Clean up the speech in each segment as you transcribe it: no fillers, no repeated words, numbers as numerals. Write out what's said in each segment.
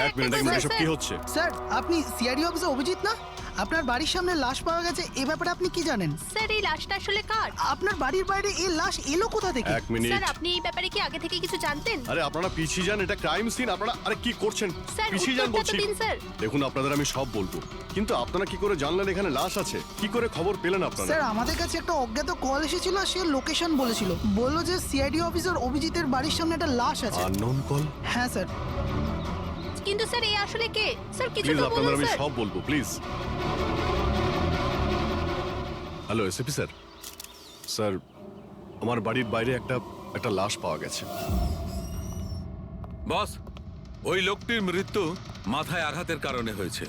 এক মিনিট এসব কি হচ্ছে? স্যার, আপনি সিআইডি অফিসার অভিজিৎ না? আপনার বাড়ির সামনে লাশ পাওয়া গেছে, এ ব্যাপারে আপনি কি জানেন? স্যার, এই লাশটা আসলে কার? আপনার বাড়ির বাইরে এই লাশ এলো কোথা থেকে? এক মিনিট। স্যার, আপনি এই ব্যাপারে কি আগে থেকে কিছু জানতেন? আরে আপনারা পিছিয়ে যান, এটা ক্রাইম সিন। আপনারা আরে কি করছেন? স্যার, পিছিয়ে যান উত্তরটা তো বলছি। দিন, স্যার। দেখুন, আপনাদের আমি সব বলবো, কিন্তু আপনারা কি করে জানলেন এখানে লাশ আছে? কি করে খবর পেলেন আপনারা? স্যার, আমাদের কাছে একটা অজ্ঞাত কল এসেছিল, সে লোকেশন বলেছিল, বলল যে সিআইডি অফিসার অভিজিতের বাড়ির সামনে একটা লাশ আছে। Unknown call? হ্যাঁ স্যার। কিন্তু স্যার, এই আসলে কে? স্যার, কিছু প্লিজ তো আপনাদের বলুন আমি স্যার। সব বলবো, please. Hello SP sir. Sir, আমার বাড়ির বাইরে একটা লাশ পাওয়া গেছে। বস, ওই লোকটির মৃত্যু মাথায় আঘাতের কারণে হয়েছে।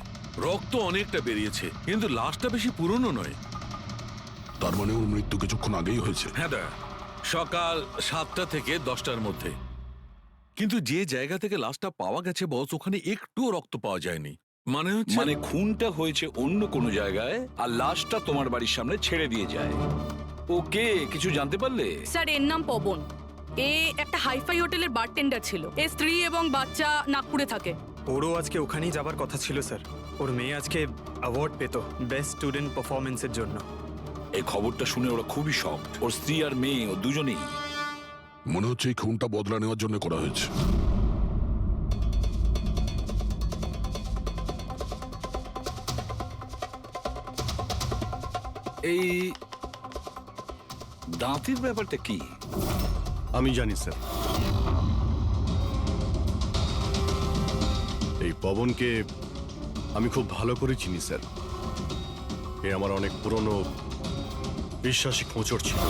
রক্ত অনেকটা বেরিয়েছে, কিন্তু লাশটা বেশি পুরনো নয়। তার মানে ওর মৃত্যু কিছুক্ষণ আগেই হয়েছে। হ্যাঁ দা, সকাল 7টা থেকে 10টার মধ্যে। কিন্তু যে জায়গা থেকে লাশটা পাওয়া গেছে বস, ওখানে একটুও রক্ত পাওয়া যায়নি। মানে খুনটা হয়েছে অন্য কোনো জায়গায় আর লাশটা তোমার বাড়ির সামনে ছেড়ে দিয়ে যায়। ওকে কিছু জানতে পারলে? স্যার, এর নাম পবন। এ একটা হাইফাই হোটেলের বারটেন্ডার ছিল। এর স্ত্রী এবং বাচ্চা নাগপুরে থাকে। ওরও আজকে ওখানেই যাবার কথা ছিল স্যার। ওর মেয়ে আজকে অ্যাওয়ার্ড পেত বেস্ট স্টুডেন্ট পারফরমেন্সের জন্য। এই খবরটা শুনে ওরা খুবই শক। ওর স্ত্রী আর মেয়ে ও দুজনেই। মনে হচ্ছে এই খুনটা বদলা নেওয়ার জন্য করা হয়েছে। এই দাঁতের ব্যাপারটা কি? আমি জানি স্যার। এই পবনকে আমি খুব ভালো করে চিনি স্যার। এ আমার অনেক পুরনো বিশ্বাসী খোঁচর ছিল।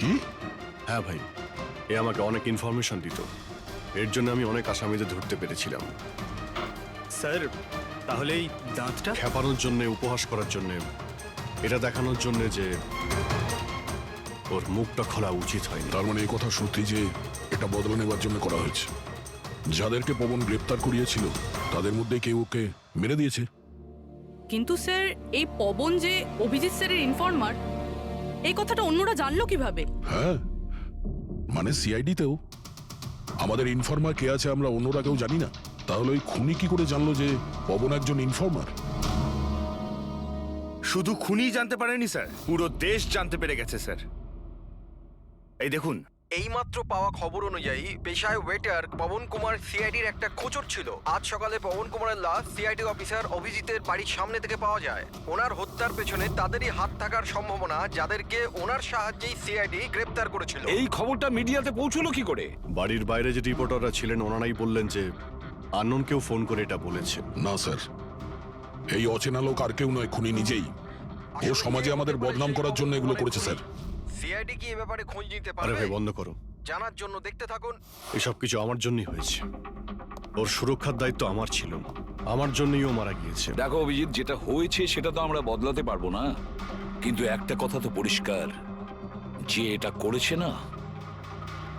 কি? হ্যাঁ ভাই, এ আমাকে অনেক ইনফরমেশন দিত। এর জন্য আমি অনেক আসামিদের ধরতে পেরেছিলাম। স্যার, তাহলে এই দাঁতটা? খেপানোর জন্য, উপহাস করার জন্য, এটা দেখানোর জন্য যে ওর মুখটা খোলা উচিত হয়নি। তার মানে এই কথা সত্যি যে এটা বদলা নেওয়ার জন্য করা হয়েছে। যাদেরকে পবন গ্রেপ্তার করিয়েছিল তাদের মধ্যে কেউ ওকে মেরে দিয়েছে। কিন্তু স্যার, এই পবন যে অভিজিৎ স্যারের ইনফর্মার, এই কথাটা অন্যরা জানলো কিভাবে? হ্যাঁ, মানে সিআইডিতেও আমাদের ইনফর্মার কে আছে আমরা অন্যরা কেউ জানি না। তাহলে ওই খুনি কি করে জানলো যে পবন একজন ইনফর্মার? শুধু খুনি জানতে পারেনি স্যার, পুরো দেশ জানতে পেরে গেছে স্যার। এই দেখুন, এইমাত্র পাওয়া খবর অনুযায়ী পেশায় ওয়েটার পবন কুমার সিআইডির একটা খোঁচর ছিল। আজ সকালে পবন কুমারের লাশ সিআইডি অফিসার অভিজিতের বাড়ির সামনে থেকে পাওয়া যায়। ওনার হত্যার পেছনে তাদেরই হাত থাকার সম্ভাবনা, যাদেরকে ওনার সাহায্যেই সিআইডি গ্রেপ্তার করেছিল। এই খবরটা মিডিয়াতে পৌঁছলো কি করে? বাড়ির বাইরে যে রিপোর্টাররা ছিলেন ওনারাই বললেন যে আননোন কেউ ফোন করে এটা বলেছে। না স্যার, এই অচেনা লোক আর কেউ নয়, খুনি নিজেই। ও সমাজে আমাদের বদনাম করার জন্য এগুলো করেছে স্যার। সিআইডি কি এ ব্যাপারে খোঁজ নিতে আরে পারবে? ভাই বন্ধ করো। জানার জন্য দেখতে থাকুন। এসব কিছু আমার জন্যই হয়েছে। ওর সুরক্ষার দায়িত্ব আমার ছিল, আমার জন্যই ও মারা গিয়েছে। দেখো অভিজিৎ, যেটা হয়েছে সেটা তো আমরা বদলাতে পারবো না, কিন্তু একটা কথা তো পরিষ্কার, যে এটা করেছে না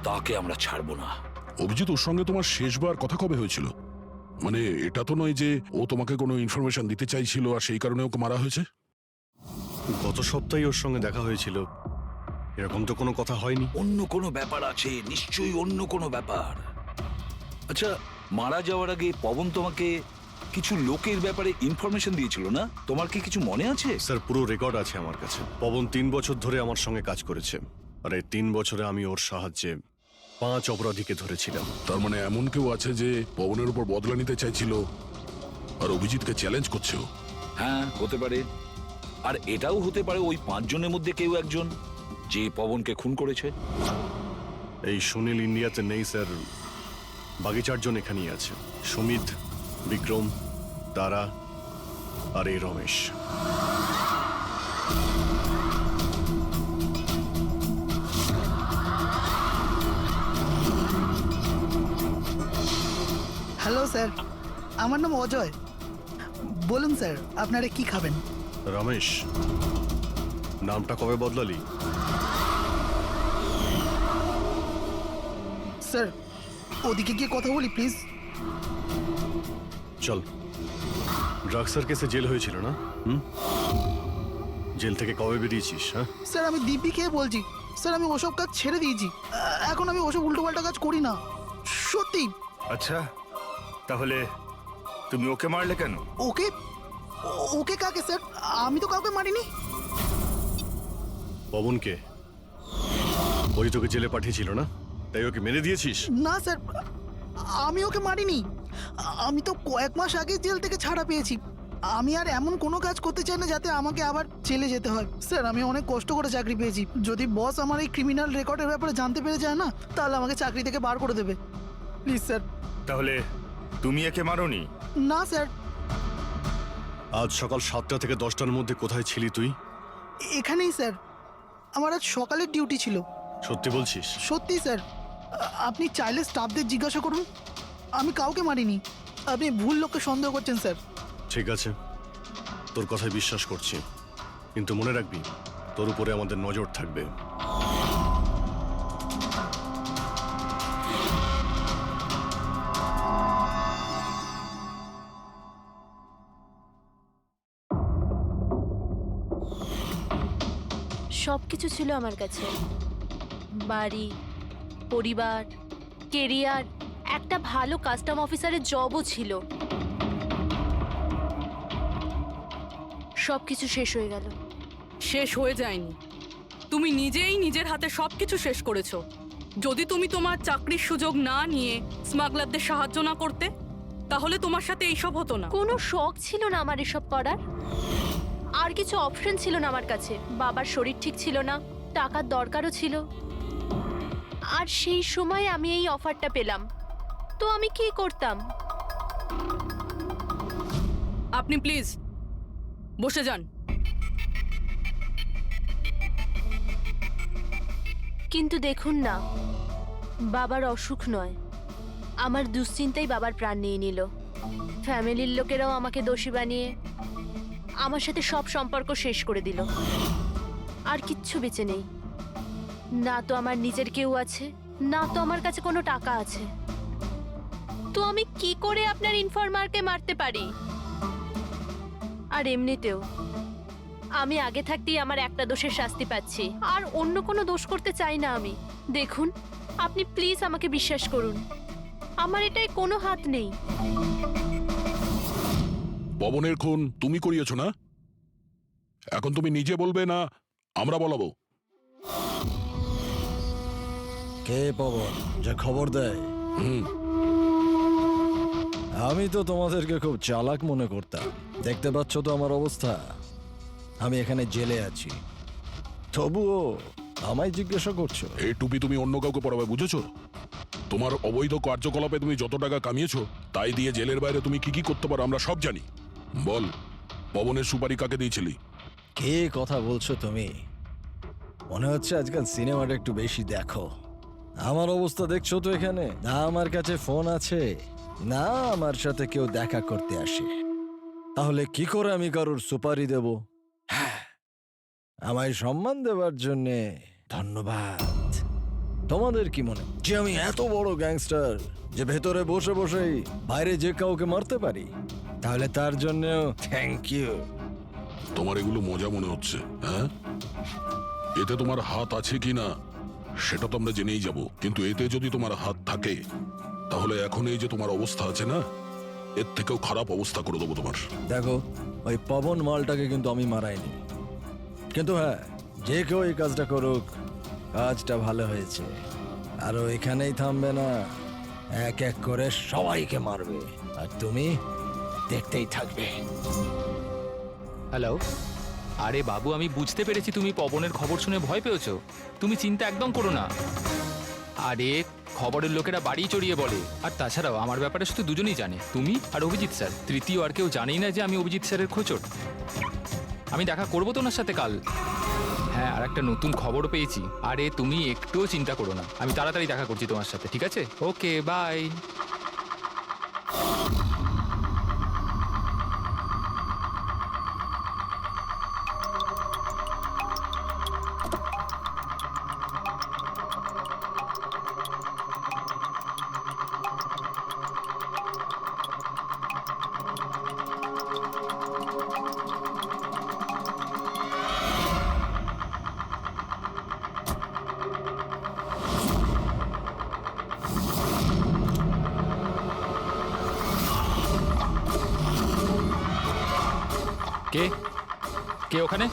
তাকে আমরা ছাড়বো না। অভিজিৎ, ওর সঙ্গে তোমার শেষবার কথা কবে হয়েছিল? মানে এটা তো নয় যে ও তোমাকে কোনো ইনফরমেশন দিতে চাইছিল আর সেই কারণে ওকে মারা হয়েছে। গত সপ্তাহে ওর সঙ্গে দেখা হয়েছিল, এরকম তো কোনো কথা হয়নি। অন্য কোনো ব্যাপার আছে, নিশ্চয়ই অন্য কোনো ব্যাপার। আচ্ছা, মারা যাওয়ার আগে পবন তোমাকে কিছু লোকের ব্যাপারে ইনফরমেশন দিয়েছিল না? তোমার কি কিছু মনে আছে? স্যার, পুরো রেকর্ড আছে আমার কাছে। পবন 3 বছর ধরে আমার সঙ্গে কাজ করেছে, আর এই 3 বছরে আমি ওর সাহায্যে 5 অপরাধীকে ধরেছিলাম। তার মানে এমন কেউ আছে যে পবনের উপর বদলা নিতে চাইছিল আর অভিজিৎকে চ্যালেঞ্জ করছে ও? হ্যাঁ, হতে পারে। আর এটাও হতে পারে ওই 5 জনের মধ্যে কেউ একজন যে পবনকে খুন করেছে। এই সুনীল ইন্ডিয়াতে নেই স্যার, বাকি 4 জন এখানেই আছে। সুমিত, বিক্রম, তারা আর এই রমেশ। হ্যালো স্যার, আমার নাম অজয়। বলুন স্যার, আপনারা কি খাবেন? রমেশ, নামটা কবে বদলালি? স্যার, ওদিকে গিয়ে কথা বলি প্লিজ। চল। ড্রাগসের কেসে জেল হয়েছিল না? জেল থেকে কবে বেরিয়েছিস? হ্যাঁ স্যার, আমি দিব্যি খেয়ে বলছি, স্যার আমি ওসব কাজ ছেড়ে দিয়েছি। এখন আমি ওসব উল্টোপাল্টা কাজ করি না, সত্যি। আচ্ছা, তাহলে তুমি ওকে মারলে কেন? ওকে? ওকে কাকে স্যার? আমি তো কাউকে মারিনি। পবনকে ওই তোকে জেলে পাঠিয়েছিল না, তাই ওকে মেরে দিয়েছিস? না স্যার, আমি ওকে মারিনি। আমি তো কয়েক মাস আগে জেল থেকে ছাড়া পেয়েছি। আমি আর এমন কোনো কাজ করতে চাই না যাতে আমাকে আবার জেলে যেতে হয়। স্যার আমি অনেক কষ্ট করে চাকরি পেয়েছি। যদি বস আমার এই ক্রিমিনাল রেকর্ডের ব্যাপারে জানতে পেরে যায় না, তাহলে আমাকে চাকরি থেকে বার করে দেবে। Please sir. তাহলে তুমি একে মারোনি? না স্যার। আজ সকাল 7টা থেকে 10টার মধ্যে কোথায় ছিলি তুই? এখানেই স্যার, আমার আজ সকালের ডিউটি ছিল। সত্যি বলছিস? সত্যি স্যার, আপনি চাইলে স্টাফদের জিজ্ঞাসা করুন, আমি কাউকে মারিনি। আপনি ভুল লোককে সন্দেহ করছেন স্যার। ঠিক আছে, তোর কথায় বিশ্বাস করছি, কিন্তু মনে রাখবি তোর উপরে আমাদের নজর থাকবে। সব কিছু ছিল আমার কাছে, বাড়ি, পরিবার, কেরিয়ার, একটা ভালো কাস্টম অফিসারের জবও ছিল। সব কিছু শেষ হয়ে গেল। শেষ হয়ে যায়নি, তুমি নিজেই নিজের হাতে সবকিছু শেষ করেছো। যদি তুমি তোমার চাকরির সুযোগ না নিয়ে স্মাগলারদের সাহায্য না করতে, তাহলে তোমার সাথে এইসব হতো না। কোনো শখ ছিল না আমার এসব করার, আর কিছু অপশন ছিল না আমার কাছে। বাবার শরীর ঠিক ছিল না, টাকার দরকারও ছিল, আর সেই সময় আমি এই অফারটা পেলাম, তো আমি কি করতাম? আপনি প্লিজ বসে যান। কিন্তু দেখুন না, বাবার অসুখ নয়, আমার দুশ্চিন্তাই বাবার প্রাণ নিয়ে নিল। ফ্যামিলির লোকেরাও আমাকে দোষী বানিয়ে আমার সাথে সব সম্পর্ক শেষ করে দিল। আর কিচ্ছু বেঁচে নেই, না তো আমার নিজের কেউ আছে, না তো আমার কাছে কোনো টাকা আছে। তো আমি কি করে আপনার ইনফরমারকে মারতে পারি? আর এমনিতেও আমি আগে থাকতেই আমার একটা দোষের শাস্তি পাচ্ছি, আর অন্য কোনো দোষ করতে চাই না আমি। দেখুন, আপনি প্লিজ আমাকে বিশ্বাস করুন, আমার এটায় কোনো হাত নেই। পবনের খুন তুমি করিয়েছো না? এখন তুমি নিজে বলবে না আমরা বলাবো? কে পবন যে খবর দেয়? আমি তো তোমাদেরকে খুব চালাক মনে করতাম। দেখতে পাচ্ছ তো আমার অবস্থা, আমি এখানে জেলে আছি, তবুও আমায় জিজ্ঞাসা করছো? এই টুপি তুমি অন্য কাউকে পরাবে, বুঝেছো? তোমার অবৈধ কার্যকলাপে তুমি যত টাকা কামিয়েছো, তাই দিয়ে জেলের বাইরে তুমি কি কি করতে পারো আমরা সব জানি। বল, পবনের সুপারি কাকে দিয়েছিলি? কে কথা বলছো তুমি? মনে হচ্ছে আজকাল সিনেমাটা একটু বেশি দেখো। আমার অবস্থা দেখছো তো এখানে, না আমার কাছে ফোন আছে, না আমার সাথে কেউ দেখা করতে আসে। তাহলে কি করে আমি কারোর সুপারি দেব? আমায় সম্মান দেওয়ার জন্যে ধন্যবাদ। তোমাদের কি মনে যে আমি এত বড় গ্যাংস্টার যে ভেতরে বসে বসেই বাইরে যে কাউকে মারতে পারি? তাহলে তার জন্যও থ্যাংক ইউ। তোমার এগুলো মজা মনে হচ্ছে, হ্যাঁ? এতে তোমার হাত আছে কি না সেটা তো আমরা জেনেই যাব, কিন্তু এতে যদি তোমার হাত থাকে তাহলে এখন এই যে তোমার অবস্থা আছে না, এর থেকেও খারাপ অবস্থা করে দেবো তোমার। দেখো, ওই পবন মালটাকে কিন্তু আমি মারাইনি, কিন্তু হ্যাঁ, যে কেউ এই কাজটা করুক, কাজটা ভালো হয়েছে। আর ও এখানেই থামবে না, এক এক করে সবাইকে মারবে, আর তুমি দেখতেই থাকবে। হ্যালো, আরে বাবু, আমি বুঝতে পেরেছি তুমি পবনের খবর শুনে ভয় পেয়েছো। তুমি চিন্তা একদম করো না। আরে খবরের লোকেরা বাড়ি চড়িয়ে বলে, আর তাছাড়াও আমার ব্যাপারে শুধু দুজনেই জানে, তুমি আর অভিজিৎ স্যার। তৃতীয় আর কেউ জানেই না যে আমি অভিজিৎ স্যারের খোঁচর। আমি দেখা করবো তো ওনার সাথে কাল। হ্যাঁ, আর একটা নতুন খবরও পেয়েছি। আরে তুমি একটুও চিন্তা করো না, আমি তাড়াতাড়ি দেখা করছি তোমার সাথে, ঠিক আছে? ওকে, বাই। কে কে ওখানে?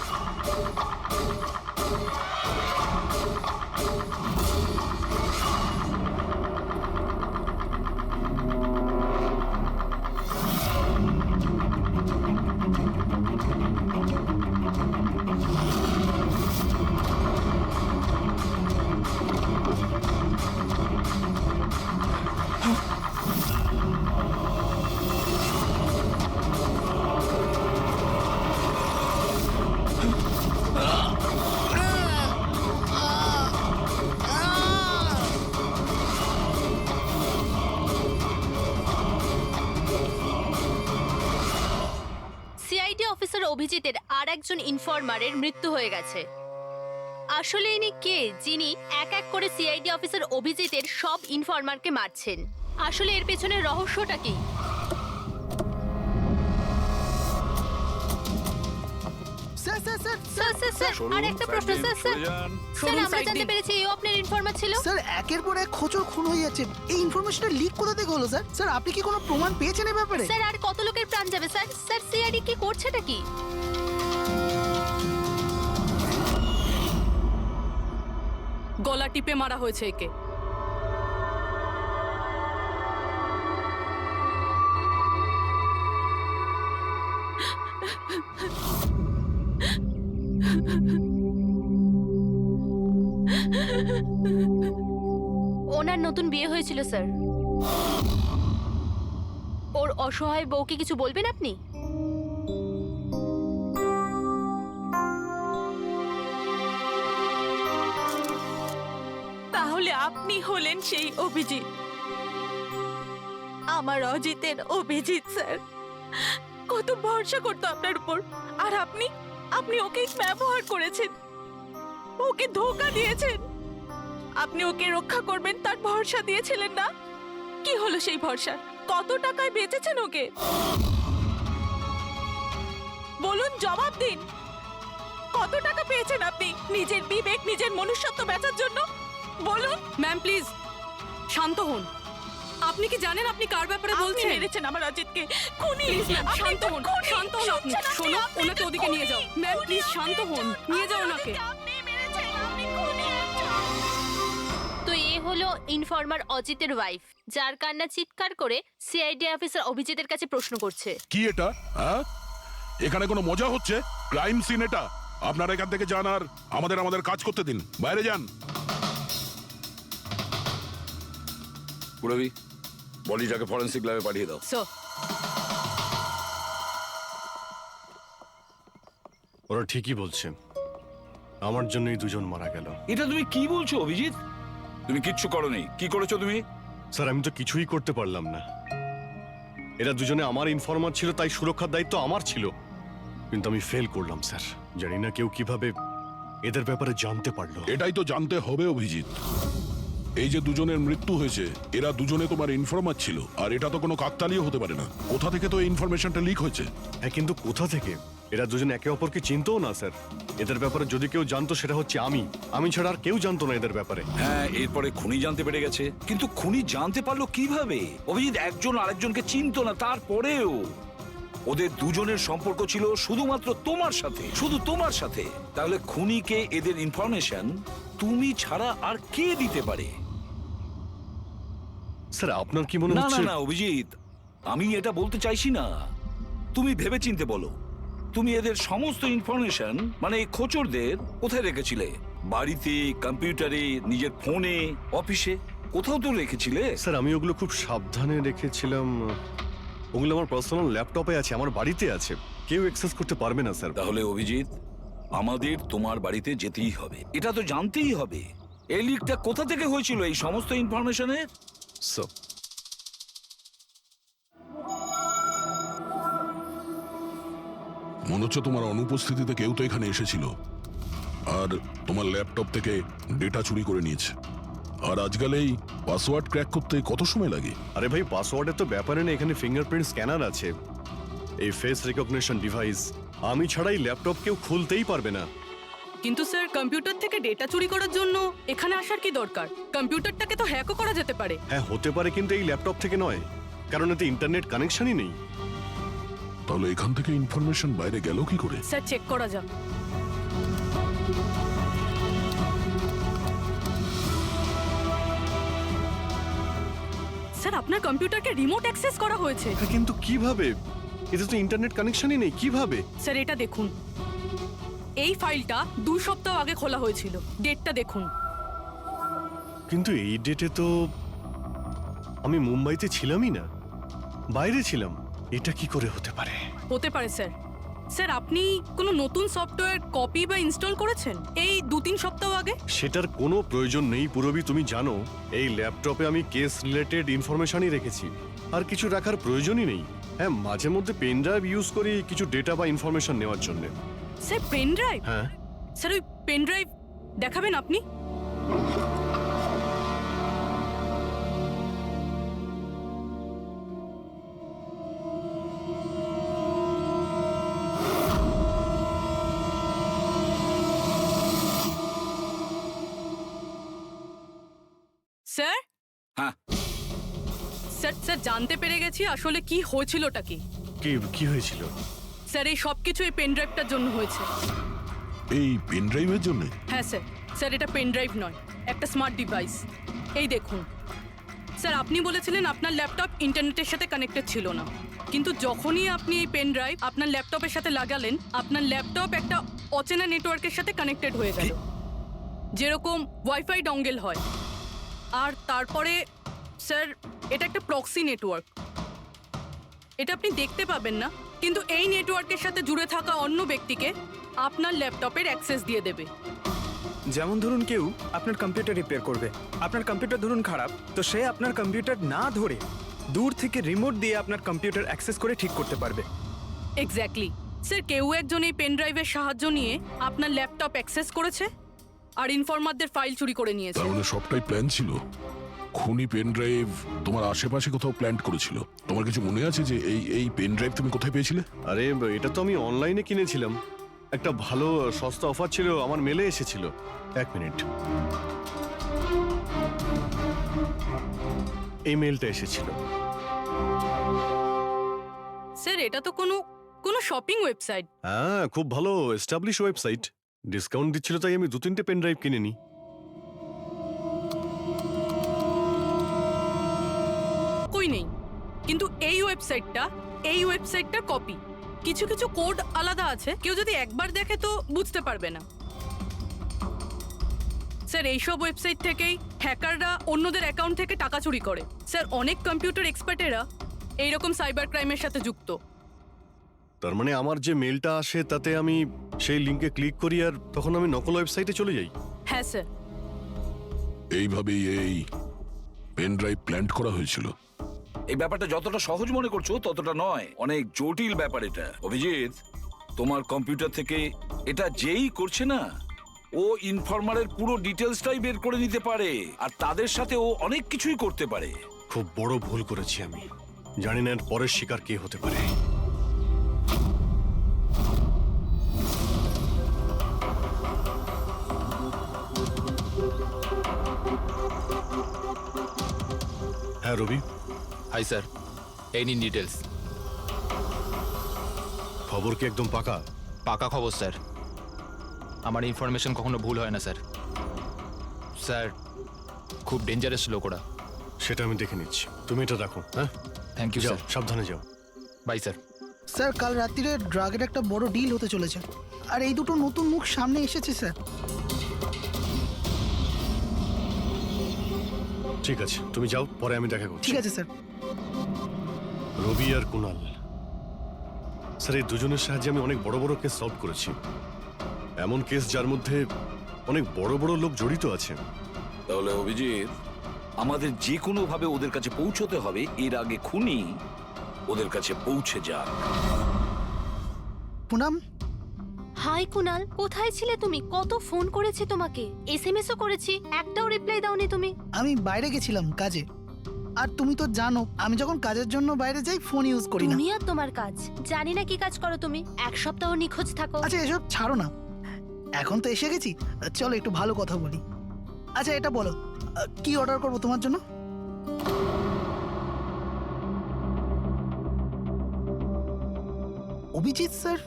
সিআইডি অফিসার অভিজিতের আর একজন ইনফরমারের মৃত্যু হয়ে গেছে। আসলে ইনি কে যিনি এক এক করে সিআইডি অফিসার অভিজিতের সব ইনফরমারকে মারছেন? আসলে এর পেছনের রহস্যটা কি? Sir sir sir sir sir sir আর একটা প্রশ্ন স্যার স্যার স্যার আমরা জানতে পেরেছি এই আপনার ইনফরমার ছিল। স্যার একের পর এক খোঁচর খুন হয়ে যাচ্ছে, এই ইনফরমেশনটা লিক কোথা থেকে হলো স্যার? স্যার আপনি কি কোনো প্রমাণ পেয়েছেন এই ব্যাপারে? স্যার আর কত লোকের প্রাণ যাবে স্যার? স্যার সিআইডি কি করছেটা কি? গলা টিপে মারা হয়েছে একে। ওনার নতুন বিয়ে হয়েছিল স্যার। ওর অসহায় বউকে কিছু বলবেন আপনি? তাহলে আপনি হলেন সেই অভিজিৎ, আমার অজিতের অভিজিৎ স্যার। কত ভরসা করতো আপনার উপর, আর আপনি আপনি ওকে ব্যবহার করেছেন, ওকে ধোঁকা দিয়েছেন। আপনি ওকে রক্ষা করবেন তার ভরসা দিয়েছিলেন না? কি হলো সেই ভরসা? কত টাকায় বেচেছেন ওকে? বলুন, জবাব দিন। কত টাকা পেয়েছেন আপনি নিজের বিবেক, নিজের মনুষ্যত্ব বেচার জন্য? বলুন। ম্যাম প্লিজ শান্ত হন। আপনি কি জানেন আপনি কার ব্যাপারে আপনি বলছেন? মেরেছেন আমার অজিতকে, খুনি। প্লিজ ম্যাম আপনি শান্ত তো হন, খুনি। শান্ত হন আপনি। শুনছেন আপনি? শোনো, আপনি ওনাকে তো ওদিকে নিয়ে যাও। খুনি। ম্যাম খুনি প্লিজ শান্ত আপনি হন, একজন। নিয়ে যাও আমার ওনাকে। অজিতকে আপনি মেরেছেন, আপনি খুনি একজন। তো এ হলো ইনফরমার অজিতের ওয়াইফ, যার কান্না চিৎকার করে সিআইডি অফিসার অভিজিতের কাছে প্রশ্ন করছে। কি এটা? হ্যাঁ, এখানে কোনো মজা হচ্ছে? ক্রাইম সিন এটা। আপনারা এখান থেকে যান আর আমাদের কাজ করতে দিন। বাইরে যান। পুরবি, বডিটাকে ফরেন্সিক ল্যাবে পাঠিয়ে দাও। স্যার ওরা ঠিকই বলছে, আমার জন্যই দুজন মারা গেল। এটা তুমি কি বলছো অভিজিৎ? তুমি কিচ্ছু করোনি। কি করেছো তুমি? স্যার আমি তো কিছুই করতে পারলাম না। এরা দুজনে আমার ইনফরমার ছিল, তাই সুরক্ষার দায়িত্ব আমার ছিল। কিন্তু আমি ফেল করলাম স্যার। জানি না কেউ কিভাবে এদের ব্যাপারে জানতে পারলো। এটাই তো জানতে হবে অভিজিৎ। এই যে দুজনের মৃত্যু হয়েছে, এরা দুজনে তোমার ইনফরমার ছিল, আর এটা তো কোনো কাকতালীয় হতে পারে না। কোথা থেকে তো এই ইনফরমেশনটা লিক হয়েছে? হ্যাঁ, কিন্তু কোথা থেকে? এরা দুজন একে অপরকে চিনতও না স্যার। এদের ব্যাপারে যদি কেউ জানতো সেটা হচ্ছে আমি ছাড়া আর কেউ জানতো না এদের ব্যাপারে। হ্যাঁ, এরপরে খুনি জানতে পেরে গেছে। কিন্তু খুনি জানতে পারলো কিভাবে? অভিজিৎ একজন আরেকজনকে চিনতো না, তারপরেও ওদের দুজনের সম্পর্ক ছিল শুধুমাত্র তোমার সাথে, শুধু তোমার সাথে। তাহলে খুনিকে এদের ইনফরমেশন তুমি ছাড়া আর কে দিতে পারে? স্যার আপনার কি মনে না না হচ্ছে? না অভিজিৎ, আমি এটা বলতে চাইছি না। তুমি ভেবেচিন্তে বলো, তুমি এদের সমস্ত ইনফরমেশন মানে এই খোঁচরদের কোথায় রেখেছিলে? বাড়িতে, কম্পিউটারে, নিজের ফোনে, অফিসে, কোথাও তো রেখেছিলে। স্যার আমি ওগুলো খুব সাবধানে রেখেছিলাম। ওগুলো আমার পার্সোনাল ল্যাপটপে আছে, আমার বাড়িতে আছে। কেউ অ্যাক্সেস করতে পারবে না স্যার। তাহলে অভিজিৎ, আমাদের তোমার বাড়িতে যেতেই হবে। এটা তো জানতেই হবে এই লিকটা কোথা থেকে হয়েছিল এই সমস্ত ইনফরমেশনের। স্যার মনে হচ্ছে তোমার অনুপস্থিতিতে কেউ তো এখানে এসেছিল আর তোমার ল্যাপটপ থেকে ডেটা চুরি করে নিয়েছে। আর আজকাল এই পাসওয়ার্ড ক্র্যাক করতে কত সময় লাগে? আরে ভাই, পাসওয়ার্ডের তো ব্যাপারে না, এখানে ফিঙ্গারপ্রিন্ট স্ক্যানার আছে, এই ফেস রিকগনিশন ডিভাইস। আমি ছাড়াই ল্যাপটপ কেউ খুলতেই পারবে না। কিন্তু স্যার কম্পিউটার থেকে ডেটা চুরি করার জন্য এখানে আসার কি দরকার? কম্পিউটারটাকে তো হ্যাকও করা যেতে পারে। হ্যাঁ হতে পারে, কিন্তু এই ল্যাপটপ থেকে নয়, কারণ এতে ইন্টারনেট কানেকশনই নেই। তাহলে এখান থেকে ইনফরমেশন বাইরে গেল কি করে? স্যার চেক করা যাক। স্যার আপনার কম্পিউটারকে রিমোট অ্যাক্সেস করা হয়েছে। এটা কিন্তু কিভাবে? এতে তো ইন্টারনেট কানেকশনই নেই, কিভাবে? স্যার এটা দেখুন, এই ফাইলটা 2 সপ্তাহ আগে খোলা হয়েছিল। ডেটটা দেখুন। কিন্তু এই ডেটে তো আমি মুম্বাইতে ছিলামই না, বাইরে ছিলাম। এটা কি করে হতে পারে? হতে পারে স্যার। স্যার আপনি কোনো নতুন সফটওয়্যার কপি বা ইনস্টল করেছেন এই 2-3 সপ্তাহ আগে? সেটার কোনো প্রয়োজন নেই পুরবি, তুমি জানো এই ল্যাপটপে আমি কেস রিলেটেড ইনফরমেশনই রেখেছি, আর কিছু রাখার প্রয়োজনই নেই। হ্যাঁ, মাঝে মধ্যে পেন ড্রাইভ ইউজ করি কিছু ডেটা বা ইনফরমেশন নেওয়ার জন্য। Sir pen drive? হ্যাঁ স্যার ওই পেন ড্রাইভ দেখাবেন আপনি? স্যার? হ্যাঁ। স্যার স্যার জানতে পেরে গেছি আসলে কি হয়েছিলটা কি। কি হয়েছিল? স্যার এই সব কিছু এই পেন ড্রাইভটার জন্য হয়েছে। এই পেন ড্রাইভের জন্য? হ্যাঁ স্যার। স্যার এটা পেন ড্রাইভ নয়, একটা স্মার্ট ডিভাইস। এই দেখুন স্যার, আপনি বলেছিলেন আপনার ল্যাপটপ ইন্টারনেটের সাথে কানেক্টেড ছিল না, কিন্তু যখনই আপনি এই পেন ড্রাইভ আপনার ল্যাপটপের সাথে লাগালেন, আপনার ল্যাপটপ একটা অচেনা নেটওয়ার্কের সাথে কানেক্টেড হয়ে গেল, যেরকম ওয়াইফাই ডঙ্গেল হয়। আর তারপরে স্যার এটা একটা প্রক্সি নেটওয়ার্ক। এটা আপনি দেখতে পাবেন না, কিন্তু এই নেটওয়ার্কের সাথে জুড়ে থাকা অন্য ব্যক্তিকে আপনার ল্যাপটপের অ্যাক্সেস দিয়ে দেবে। যেমন ধরুন কেউ আপনার কম্পিউটার রিপেয়ার করবে, আপনার কম্পিউটার ধরুন খারাপ, তো সে আপনার কম্পিউটার না ধরে দূর থেকে রিমোট দিয়ে আপনার কম্পিউটার অ্যাক্সেস করে ঠিক করতে পারবে। এক্স্যাক্টলি স্যার, কেউ একজন এই পেন ড্রাইভের সাহায্য নিয়ে আপনার ল্যাপটপ অ্যাক্সেস করেছে আর ইনফরমারদের ফাইল চুরি করে নিয়েছে। তার মানে সবটাই প্ল্যান ছিল। খুনি পেন ড্রাইভ তোমার আশেপাশে কোথাও প্ল্যান করেছিল। তোমার কিছু মনে আছে যে এই পেন ড্রাইভ তুমি কোথায় পেয়েছিলে? আরে এটা তো আমি অনলাইনে কিনেছিলাম, একটা ভালো সস্তা অফার ছিল, আমার মেলে এসেছিল। 1 মিনিট, এই মেলটা এসেছিল। স্যার এটা তো কোনো শপিং ওয়েবসাইট। হ্যাঁ, খুব ভালো এস্টাবলিশ ওয়েবসাইট, ডিসকাউন্ট দিচ্ছিল তাই আমি 2-3টে পেন ড্রাইভ কিনে নিই। কই নেই, কিন্তু এই ওয়েবসাইটটার কপি। কিছু কিছু কোড আলাদা আছে, কেউ যদি একবার দেখে তো বুঝতে পারবে না। স্যার এইসব ওয়েবসাইট থেকেই হ্যাকাররা অন্যদের অ্যাকাউন্ট থেকে টাকা চুরি করে। স্যার অনেক কম্পিউটার এক্সপার্টেরা এইরকম সাইবার ক্রাইমের সাথে যুক্ত। তার মানে আমার যে মেলটা আসে তাতে আমি সেই লিংকে ক্লিক করি আর তখন আমি নকল ওয়েবসাইটে চলে যাই। হ্যাঁ স্যার। এইভাবেই এই পেন ড্রাইভ প্ল্যান করা হয়েছিল। এই ব্যাপারটা যতটা সহজ মনে করছো ততটা নয়, অনেক জটিল ব্যাপার এটা। অভিজিৎ, তোমার কম্পিউটার থেকে এটা যেই করছে না, ও ইনফরমারের পুরো ডিটেলসটাই বের করে নিতে পারে, আর তাদের সাথে ও অনেক কিছুই করতে পারে। খুব বড় ভুল করেছি আমি, জানি না এর পরের শিকার কে হতে পারে। হ্যাঁ রবি। হাই স্যার, এই নিন ডিটেলস। খবর কি একদম পাকা? পাকা খবর স্যার, আমার ইনফরমেশন কখনো ভুল হয় না স্যার। স্যার খুব ডেঞ্জারাস লোক ওরা। সেটা আমি দেখে নিচ্ছি, তুমি এটা রাখো। হ্যাঁ, থ্যাংক ইউ যাও, স্যার। সাবধানে যাও। By sir. স্যার কাল রাত্রিরে ড্রাগের একটা বড় ডিল হতে চলেছে, আর এই দুটো নতুন মুখ সামনে এসেছে স্যার। ঠিক আছে, তুমি যাও, পরে আমি দেখা করছি। ঠিক আছে স্যার। রবি আর কুনাল, স্যার এই দুজনের সাহায্যে আমি অনেক বড় বড় কেস সলভ করেছি, এমন কেস যার মধ্যে অনেক বড় বড় লোক জড়িত আছে। তাহলে অভিজিৎ, আমাদের যে কোনো ভাবে ওদের কাছে পৌঁছতে হবে, এর আগে খুনি ওদের কাছে পৌঁছে যাক। পুনাম। হাই কুনাল, কোথায় ছিলে তুমি? কত ফোন করেছি তোমাকে, এসএমএসও করেছি, একটাও রিপ্লাই দাওনি তুমি। আমি বাইরে গেছিলাম কাজে, আর তুমি তো জানো আমি যখন কাজের জন্য বাইরে যাই ফোন ইউজ করি না। তুমি আর তোমার কাজ, জানি না কি কাজ করো তুমি, 1 সপ্তাহ নিখোঁজ থাকো। আচ্ছা এসব ছাড়ো না, এখন তো এসে গেছি, চলো একটু ভালো কথা বলি। আচ্ছা এটা বলো, কি অর্ডার করবো তোমার জন্য? অভিজিৎ স্যার,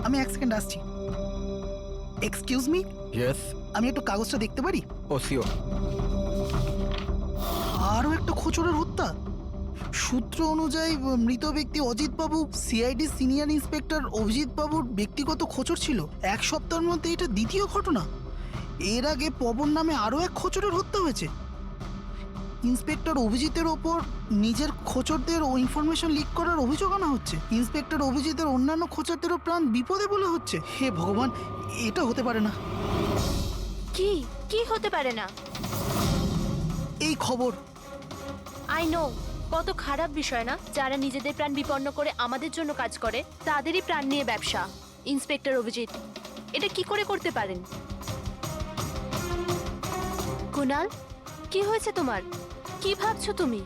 আমি এক সেকেন্ড আসছি। Excuse me, yes. আমি একটু কাগজটা দেখতে পারি? ও শিওর। আরও একটা খোঁচরের হত্যা। সূত্র অনুযায়ী মৃত ব্যক্তি অজিত বাবু সিআইডি সিনিয়র ইন্সপেক্টর অভিজিৎ বাবুর ব্যক্তিগত খোঁচর ছিল। এক সপ্তাহের মধ্যে এটা দ্বিতীয় ঘটনা। এর আগে পবন নামে আরও এক খোঁচরের হত্যা হয়েছে। ইন্সপেক্টর অভিজিতের ওপর নিজের খোঁচরদের ও ইনফরমেশন লিক করার অভিযোগ আনা হচ্ছে। ইন্সপেক্টর অভিজিতের অন্যান্য খোঁচরদেরও প্রাণ বিপদে বলে হচ্ছে। হে ভগবান, এটা হতে পারে না। কি কি হতে পারে না? এই খবর আই নো, কত খারাপ বিষয় না? যারা নিজেদের প্রাণ বিপন্ন করে আমাদের জন্য কাজ করে তাদেরই প্রাণ নিয়ে ব্যবসা। ইন্সপেক্টর অভিজিৎ এটা কি করে করতে পারেন? কুনাল, কি হয়েছে তোমার? কি ভাবছো তুমি?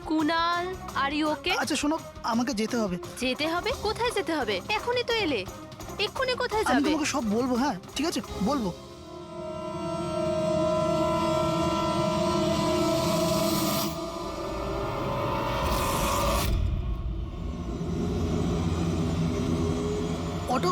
Kunal, are you okay? আচ্ছা শোনো, আমাকে যেতে হবে। যেতে হবে? কোথায় যেতে হবে? এখনই তো এলে, এক্ষুনি কোথায় আমি যাবে? তোমাকে সব বলবো। হ্যাঁ ঠিক আছে, বলবো। অটো,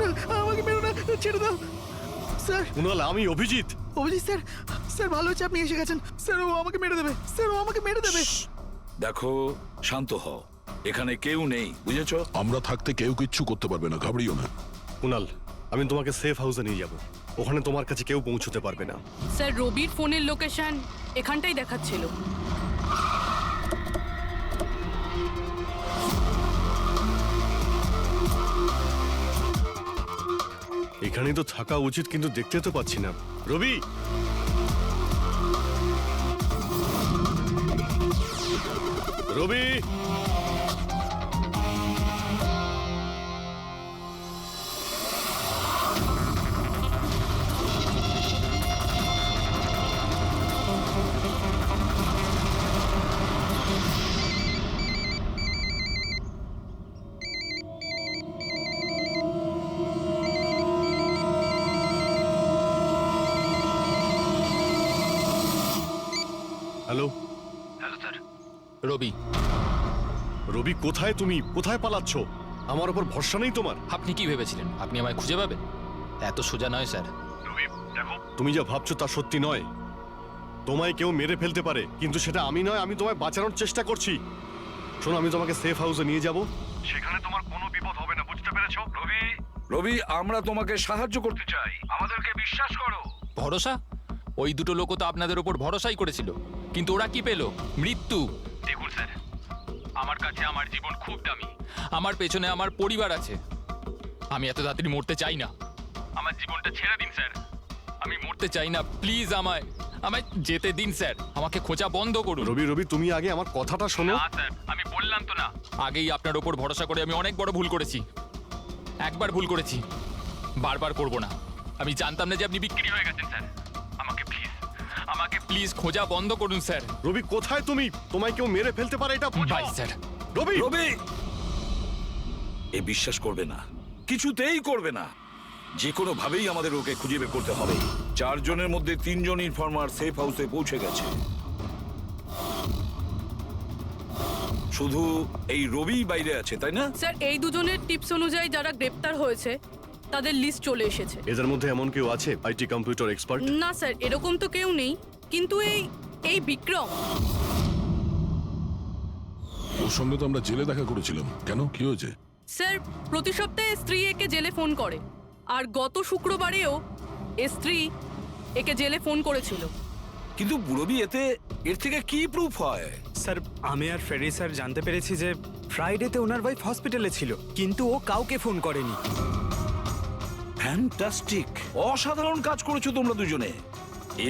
না, আমাকে মেরো না, ছেড়ে দাও স্যার। কুনাল, আমি অভিজিৎ। অভিজিৎ স্যার, স্যার ভালো হচ্ছে আপনি এসে গেছেন। স্যার ও আমাকে মেরে দেবে, স্যার ও আমাকে মেরে দেবে। দেখো, শান্ত হও, এখানে কেউ নেই, বুঝেছো? আমরা থাকতে কেউ কিচ্ছু করতে পারবে না, ঘাবড়িও না। কুনাল, আমি তোমাকে সেফ হাউসে নিয়ে যাব। ওখানে তোমার কাছে কেউ পৌঁছতে পারবে না। স্যার, রবির ফোনের লোকেশন এখানটাই দেখাচ্ছিল। এখানেই তো থাকা উচিত, কিন্তু দেখতে তো পাচ্ছি না। রবি, রবি, হ্যালো। রবি, রবি, কোথায় তুমি? কোথায় পালাচ্ছ? আমার উপর ভরসা নেই তোমার? আপনি কি ভেবেছিলেন আপনি আমায় খুঁজে পাবেন? এত সোজা নয় স্যার। রবি দেখো, তুমি যা ভাবছো তা সত্যি নয়। তোমায় কেউ মেরে ফেলতে পারে, কিন্তু সেটা আমি নয়। আমি তোমায় বাঁচানোর চেষ্টা করছি। শোনো, আমি তোমাকে সেফ হাউসে নিয়ে যাব। সেখানে তোমার কোনো বিপদ হবে না, বুঝতে পেরেছো? রবি, রবি, আমরা তোমাকে সাহায্য করতে চাই, আমাদেরকে বিশ্বাস করো। ভরসা? ওই দুটো লোকও তো আপনাদের ওপর ভরসাই করেছিল, কিন্তু ওরা কি পেল? মৃত্যু। দেখুন স্যার, আমার কাছে আমার জীবন খুব দামি। আমার পেছনে আমার পরিবার আছে। আমি এত তাড়াতাড়ি মরতে চাই না। আমার জীবনটা ছেড়ে দিন স্যার, আমি মরতে চাই না। প্লিজ আমায় আমায় যেতে দিন স্যার, আমাকে খোঁজা বন্ধ করুন। রবি, রবি, তুমি আগে আমার কথাটা শোনো। না স্যার, আমি বললাম তো না, আগেই আপনার ওপর ভরসা করে আমি অনেক বড় ভুল করেছি। একবার ভুল করেছি, বারবার করব না। আমি জানতাম না যে আপনি বিক্রি হয়ে গেছেন স্যার। আমাকে প্লিজ খোঁজা বন্ধ করুন স্যার। রবি, কোথায় তুমি? তোমায় কেউ মেরে ফেলতে পারে, এটা বুঝো। By sir. রবি, রবি, এ বিশ্বাস করবে না, কিছুতেই করবে না। যে কোনো ভাবেই আমাদের ওকে খুঁজে বের করতে হবে। 4 জনের মধ্যে 3 জন ইনফর্মার সেফ হাউসে পৌঁছে গেছে। শুধু এই রবি বাইরে আছে, তাই না? স্যার, এই দুজনের টিপস অনুযায়ী যারা গ্রেপ্তার হয়েছে তাদের লিস্ট চলে এসেছে। এদের মধ্যে এমন কেউ আছে আইটি কম্পিউটার এক্সপার্ট? না স্যার, এরকম তো কেউ নেই, কিন্তু এই বিক্রম। ওর সঙ্গে তো আমরা জেলে দেখা করেছিলাম, কেন কি হয়েছে? স্যার, প্রতি সপ্তাহে স্ত্রী একে জেলে ফোন করে, আর গত শুক্রবারেও স্ত্রী একে জেলে ফোন করেছিল। কিন্তু বুড়োবি এর থেকে কি প্রুফ হয়? স্যার, আমি আর ফেরি স্যার জানতে পেরেছি যে ফ্রাইডেতে ওনার ওয়াইফ হসপিটালে ছিল, কিন্তু ও কাউকে ফোন করেনি। ফ্যান্টাস্টিক, অসাধারণ কাজ করেছো তোমরা দুজনে।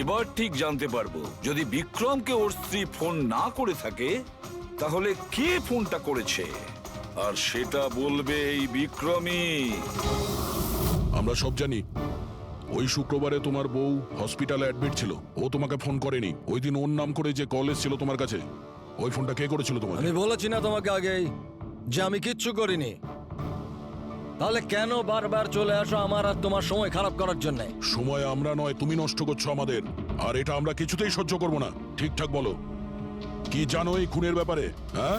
এবার ঠিক জানতে পারবো যদি বিক্রমকে ওর স্ত্রী ফোন না করে থাকে তাহলে কে ফোনটা করেছে, আর সেটা বলবে এই বিক্রমই। আমরা সব জানি ওই শুক্রবারে তোমার বউ হসপিটালে অ্যাডমিট ছিল, ও তোমাকে ফোন করেনি। ওই দিন ওর নাম করে যে কল এসেছিল তোমার কাছে, ওই ফোনটা কে করেছিল তোমাকে? আমি বলেছি না তোমাকে আগেই যে আমি কিচ্ছু করিনি? তাহলে কেন বারবার চলে আসো আমার আর তোমার সময় খারাপ করার জন্য? সময় আমরা নয়, তুমি নষ্ট করছো আমাদের, আর এটা আমরা কিছুতেই সহ্য করব না। ঠিকঠাক বলো, কি জানো এই খুনের ব্যাপারে? হ্যাঁ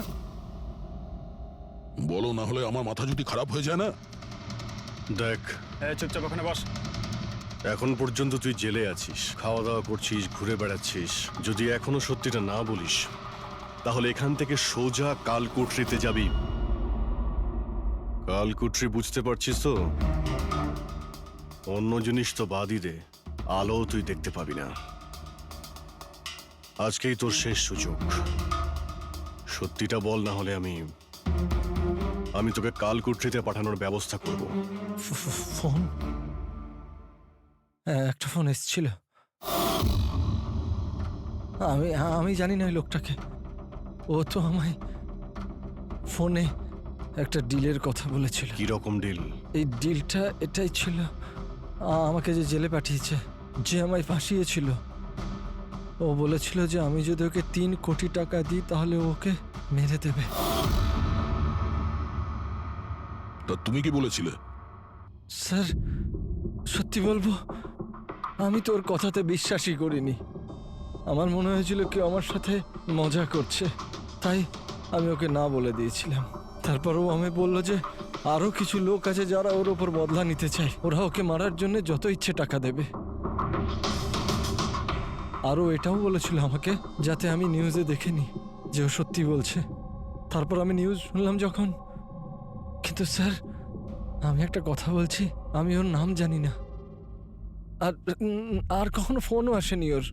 বলো, না হলে আমার মাথা যদি খারাপ হয়ে যায় না। দেখ, চুপচাপ ওখানে বস। এখন পর্যন্ত তুই জেলে আছিস, খাওয়া দাওয়া করছিস, ঘুরে বেড়াচ্ছিস। যদি এখনো সত্যিটা না বলিস তাহলে এখান থেকে সোজা কালকুটরিতে যাবি। কালকুটরি বুঝতে পারছিস তো? অন্য জিনিস তো বাদই দে, আলো তুই দেখতে পাবি না। আজকেই তোর শেষ সুযোগ, সত্যিটা বল, না হলে আমি তোকে কালকুটরিতে পাঠানোর ব্যবস্থা করব। ফোন, একটা ফোন এসেছিল। আমি জানি না ওই লোকটাকে। ও তো আমায় ফোনে একটা ডিলের কথা বলেছিল। কি রকম ডিল? এই ডিলটা এটাই ছিল, আমাকে যে জেলে পাঠিয়েছে, যে আমায় ফাঁসিয়েছিল, ও বলেছিল যে আমি যদি ওকে 3 কোটি টাকা দিই তাহলে ওকে মেরে দেবে। তা তুমি কি বলেছিলে? স্যার, সত্যি বলবো, আমি তোর কথাতে বিশ্বাসই করিনি। আমার মনে হয়েছিল কেউ আমার সাথে মজা করছে, তাই আমি ওকে না বলে দিয়েছিলাম। তারপর ও আমি বলল যে আরো কিছু লোক আছে যারা ওর ওপর বদলা নিতে চায়, ওরা ওকে মারার জন্য যত ইচ্ছে টাকা দেবে। আরও এটাও বলেছিল আমাকে যাতে আমি নিউজে দেখেনি যে ও সত্যি বলছে। তারপর আমি নিউজ শুনলাম যখন। কিন্তু স্যার, আমি একটা কথা বলছি, আমি ওর নাম জানি না, আর কখনো ফোনও আসেনি ওর।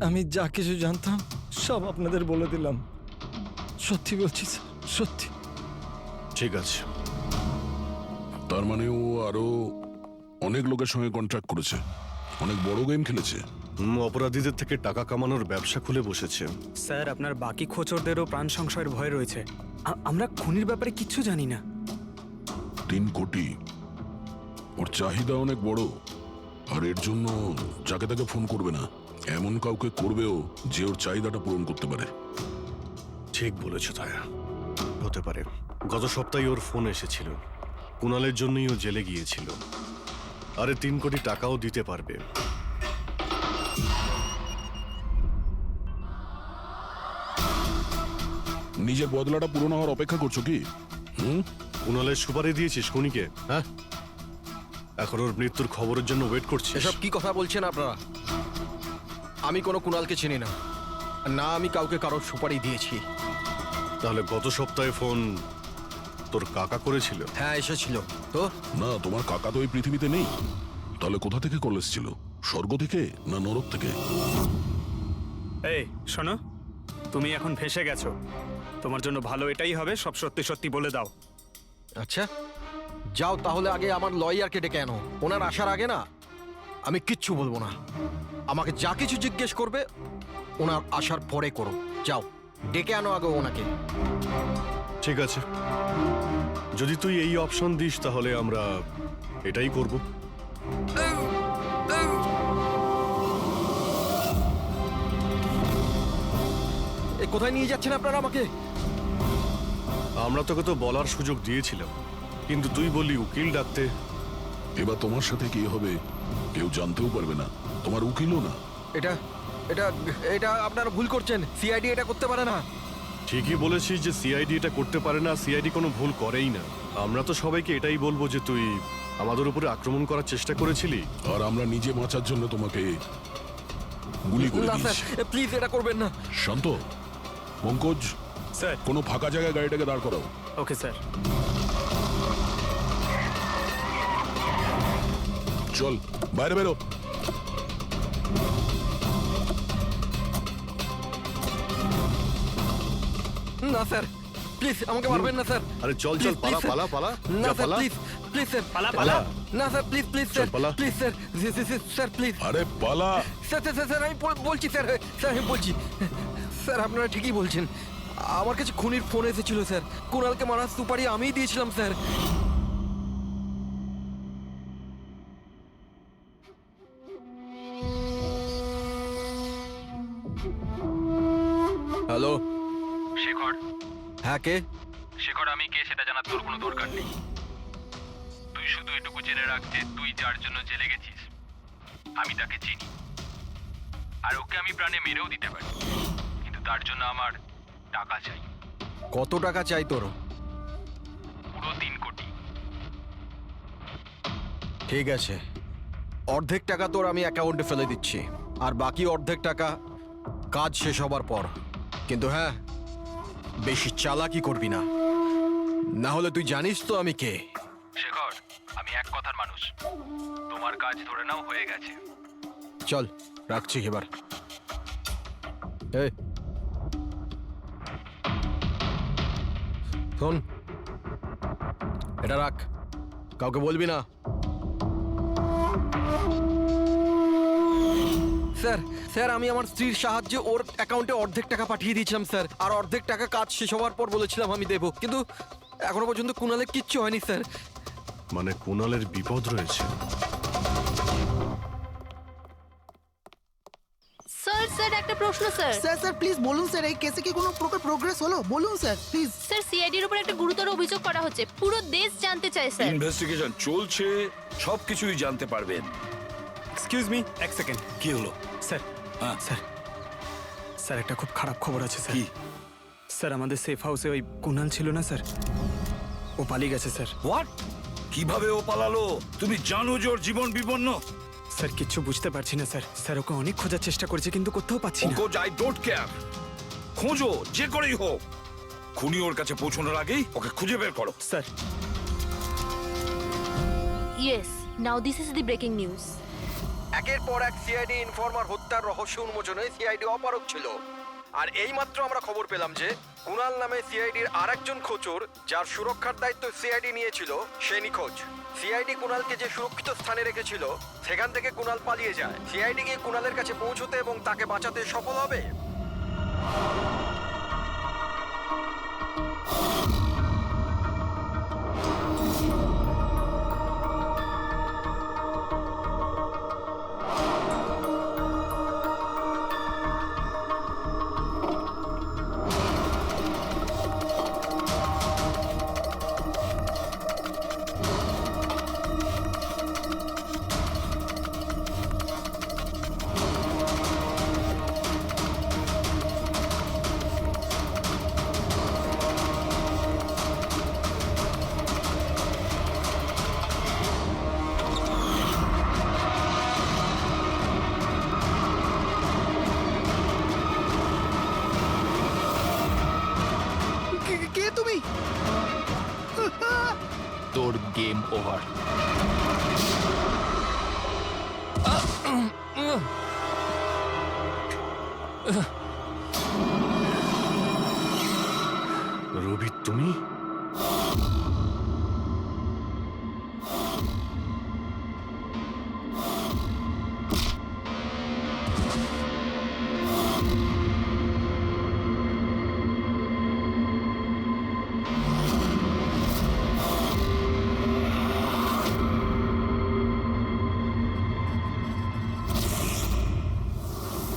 আমি যা কিছু জানতাম সব আপনাদের বলে দিলাম। সত্যি বলছি স্যার, সত্যি। ঠিক আছে। তার মানে ও আরো অনেক লোকের সঙ্গে কন্ট্রাক্ট করেছে, অনেক বড় গেম খেলেছে। অপরাধীদের থেকে টাকা কামানোর ব্যবসা খুলে বসেছে। স্যার, আপনার বাকি খোঁচরদেরও প্রাণ সংশয়ের ভয় রয়েছে। আমরা খুনির ব্যাপারে কিচ্ছু জানি না। 3 কোটি, ওর চাহিদা অনেক বড়, আর এর জন্য যাকে তাকে ফোন করবে না, এমন কাউকে করবেও যে ওর চাহিদাটা পূরণ করতে পারে। ঠিক বলেছ তায়া, হতে পারে। গত সপ্তাহে ওর ফোন এসেছিল, কুণালের জন্যই ও জেলে গিয়েছিল। আরে 3 কোটি টাকাও দিতে পারবে। নিজের বদলাটা পূরণ হওয়ার অপেক্ষা করছো কি? কুণালের সুপারি দিয়েছিস খুনিকে? হ্যাঁ, এখন ওর মৃত্যুর খবরের জন্য ওয়েট করছিস? এসব কি কথা বলছেন আপনারা? আমি কোনো কুণালকে চিনি না, না আমি কাউকে কারোর সুপারি দিয়েছি। তাহলে গত সপ্তাহে ফোন তোর কাকা করেছিল? হ্যাঁ, এসেছিল তো। না, তোমার কাকা তো এই পৃথিবীতে নেই। তাহলে কোথা থেকে কল এসেছিল? স্বর্গ থেকে না নরক থেকে? এই শোনো, তুমি এখন ফেঁসে গেছো। তোমার জন্য ভালো এটাই হবে সব সত্যি সত্যি বলে দাও। আচ্ছা যাও, তাহলে আগে আমার লয়ারকে ডেকে আনো। ওনার আসার আগে না আমি কিচ্ছু বলবো না। আমাকে যা কিছু জিজ্ঞেস করবে ওনার আসার পরে করো। যাও, ডেকে আনো আগে ওনাকে। ঠিক আছে, যদি তুই এই অপশন দিস তাহলে আমরা এটাই করব। কোথায় নিয়ে যাচ্ছেন আপনারা আমাকে? আমরা তোকে তো বলার সুযোগ দিয়েছিলাম, কিন্তু তুই বললি উকিল ডাকতে। এবার তোমার সাথে কি হবে কেউ জানতেও পারবে না, তোমার উকিলও না। এটা এটা এটা আপনারা ভুল করছেন। সিআইডি এটা করতে পারে না। ঠিকই বলেছিস যে সিআইডি এটা করতে পারে না, সিআইডি কোনো ভুল করেই না। আমরা তো সবাইকে এটাই বলবো যে তুই আমাদের উপরে আক্রমণ করার চেষ্টা করেছিলি? আর আমরা নিজে বাঁচার জন্য তোমাকে গুলি করে না স্যার, দিয়েছি। প্লিজ এটা করবেন না। শান্ত, পঙ্কজ, স্যার। কোনো ফাঁকা জায়গায় গাড়িটাকে দাঁড় করাও। Okay sir. চল বাইরে বেরো। না স্যার, প্লিজ আমাকে মারবেন না স্যার। আরে চল চল, পালা পালা পালা, না যা স্যার, পালা। প্লিজ প্লিজ স্যার, পালা পালা। না স্যার, প্লিজ প্লিজ চল, স্যার, পালা। প্লিজ স্যার, স্যার প্লিজ আরে পালা। স্যার স্যার স্যার, স্যার আমি বলছি স্যার, স্যার আমি বলছি স্যার, আপনারা ঠিকই বলছেন। আমার কাছে খুনির ফোন এসেছিল স্যার। কুণালকে মারার সুপারি আমিই দিয়েছিলাম স্যার। হ্যালো শেখর, হ্যাঁ কে? শেখর আমি কে সেটা জানার তোর কোনো দরকার নেই। তুই শুধু এটুকু জেনে রাখ যে তুই যার জন্য জেলে গেছিস আমি তাকে চিনি, আর ওকে আমি প্রাণে মেরেও দিতে পারি, কিন্তু তার জন্য আমার টাকা চাই। কত টাকা চাই তোর? পুরো 3 কোটি। ঠিক আছে, অর্ধেক টাকা তোর আমি অ্যাকাউন্টে ফেলে দিচ্ছি, আর বাকি অর্ধেক টাকা কাজ শেষ হবার পর। কিন্তু হ্যাঁ, বেশি চালাকি করবি না, না হলে তুই জানিস তো আমি কে। শেখর, আমি এক কথার মানুষ, তোমার কাজ ধরে নাও হয়ে গেছে। চল রাখছি এবার। এই শোন, এটা রাখ, কাউকে বলবি না। স্যার স্যার, আমি আমার স্ত্রীর সাহায্যে ওর অ্যাকাউন্টে অর্ধেক টাকা পাঠিয়ে দিয়েছিলাম স্যার, আর অর্ধেক টাকা কাজ শেষ হওয়ার পর বলেছিলাম আমি দেবো, কিন্তু এখনো পর্যন্ত কুণালের কিচ্ছু হয়নি স্যার। মানে কুণালের বিপদ রয়েছে। স্যার স্যার একটা প্রশ্ন স্যার। স্যার স্যার প্লিজ বলুন স্যার, এই কেসে কি কোনো প্রকার প্রোগ্রেস হলো? বলুন স্যার প্লিজ। স্যার সিআইডির উপর একটা গুরুতর অভিযোগ করা হচ্ছে, পুরো দেশ জানতে চায় স্যার। ইনভেস্টিগেশন চলছে, সবকিছুই জানতে পারবেন। এক্সকিউজ মি, এক সেকেন্ড। কি হলো? স্যার, হ্যাঁ। স্যার, স্যার একটা খুব খারাপ খবর আছে স্যার। কি? স্যার আমাদের সেফ হাউসে ওই কুণাল ছিল না স্যার, ও পালিয়ে গেছে স্যার। হোয়াট? কিভাবে ও পালালো? তুমি জানো যে ওর জীবন বিপন্ন? স্যার কিচ্ছু বুঝতে পারছি না স্যার। স্যার ওকে অনেক খোঁজার চেষ্টা করেছে কিন্তু কোথাও পাচ্ছি না। আই ডোন্ট কেয়ার, খোঁজো যে করেই হোক, খুনি ওর কাছে পৌঁছানোর আগেই ওকে খুঁজে বের করো। Sir, yes, now this is the breaking news. একের পর এক সিআইডি ইনফরমার হত্যার রহস্য উন্মোচনে সিআইডি অপারগ ছিল, আর এইমাত্র আমরা খবর পেলাম যে কুণাল নামে সিআইডির আরেকজন খোঁচর, যার সুরক্ষার দায়িত্ব সিআইডি নিয়েছিল, সে নিখোঁজ। সিআইডি কুণালকে যে সুরক্ষিত স্থানে রেখেছিল সেখান থেকে কুণাল পালিয়ে যায়। সিআইডি কি কুণালের কাছে পৌঁছতে এবং তাকে বাঁচাতে সফল হবে? কে তুমি? তোর গেম ওভার। রবি তুমি?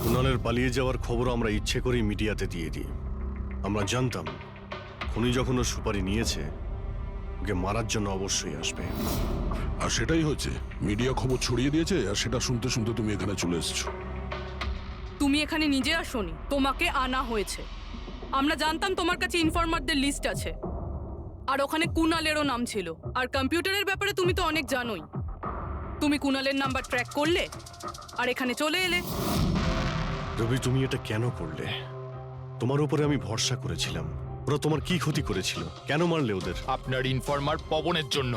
কুণালের পালিয়ে যাওয়ার খবর আমরা ইচ্ছে করেই মিডিয়াতে দিয়ে দিই। আমরা জানতাম খুনি যখন ওর সুপারি নিয়েছে, ওকে মারার জন্য অবশ্যই আসবে। আর সেটাই হয়েছে, মিডিয়া খবর ছড়িয়ে দিয়েছে, আর সেটা শুনতে শুনতে তুমি এখানে চলে এসেছো। তুমি এখানে নিজে আসোনি, তোমাকে আনা হয়েছে। আমরা জানতাম তোমার কাছে ইনফরমারদের লিস্ট আছে, আর ওখানে কুনালেরও নাম ছিল। আর কম্পিউটারের ব্যাপারে তুমি তো অনেক জানোই। তুমি কুনালের নাম্বার ট্র্যাক করলে আর এখানে চলে এলে। রবি, তুমি এটা কেন করলে? তোমার উপরে আমি ভরসা করেছিলাম। ওরা তোমার কি ক্ষতি করেছিল? কেন মারলে ওদের? আপনার ইনফরমার পবনের জন্য।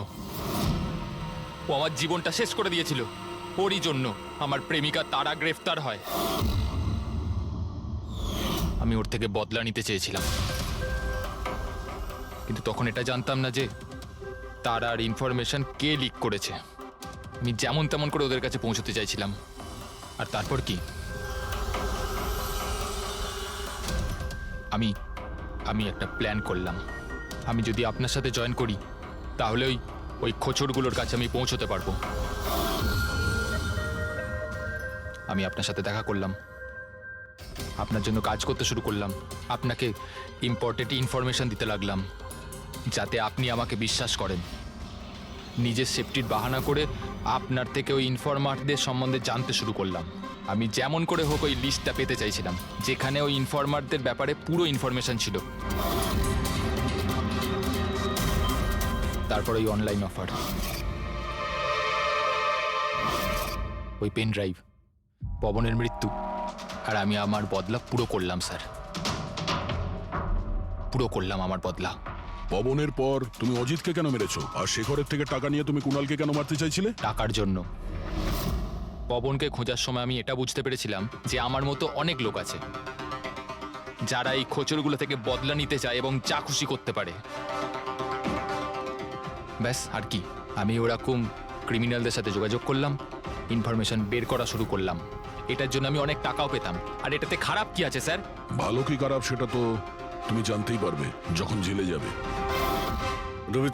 ও আমার জীবনটা শেষ করে দিয়েছিল। ওরই জন্য আমার প্রেমিকা তারা গ্রেফতার হয়। আমি ওর থেকে বদলা নিতে চেয়েছিলাম, কিন্তু তখন এটা জানতাম না যে তারার ইনফরমেশন কে লিক করেছে। আমি যেমন তেমন করে ওদের কাছে পৌঁছতে চাইছিলাম। আর তারপর কি, আমি একটা প্ল্যান করলাম। আমি যদি আপনার সাথে জয়েন করি তাহলে ওই খোঁচরগুলোর কাছে আমি পৌঁছতে পারবো। আমি আপনার সাথে দেখা করলাম, আপনার জন্য কাজ করতে শুরু করলাম, আপনাকে ইম্পর্টেন্ট ইনফরমেশন দিতে লাগলাম যাতে আপনি আমাকে বিশ্বাস করেন। নিজের সেফটির বাহানা করে আপনার থেকে ওই ইনফরমারদের সম্বন্ধে জানতে শুরু করলাম। আমি যেমন করে হোক ওই লিস্টটা পেতে চাইছিলাম যেখানে ওই ইনফরমারদের ব্যাপারে পুরো ইনফরমেশন ছিল। তারপর ওই অনলাইন অফার, ওই পেন ড্রাইভ, পবনের মৃত্যু, আর আমি আমার বদলা পুরো করলাম স্যার। পুরো করলাম আমার বদলা। পবনের পর তুমি অজিতকে কেন মেরেছো? আর শেখরের থেকে টাকা নিয়ে তুমি কুণালকে কেন মারতে চাইছিলে? টাকার জন্য। পবনকে খোঁজার সময় আমি এটা বুঝতে পেরেছিলাম যে আমার মতো অনেক লোক আছে যারা এই খোঁচরগুলো থেকে বদলা নিতে চায় এবং যা খুশি করতে পারে। ব্যাস, আর কি। আমি ওরকম ক্রিমিনালদের সাথে যোগাযোগ করলাম, ইনফরমেশন বের করা শুরু করলাম। এটার জন্য আমি অনেক টাকাও পেতাম। আর এটাতে খারাপ কি আছে স্যার? ভালো কি খারাপ সেটা তো তুমি জানতেই পারবে যখন জেলে যাবে। রবি,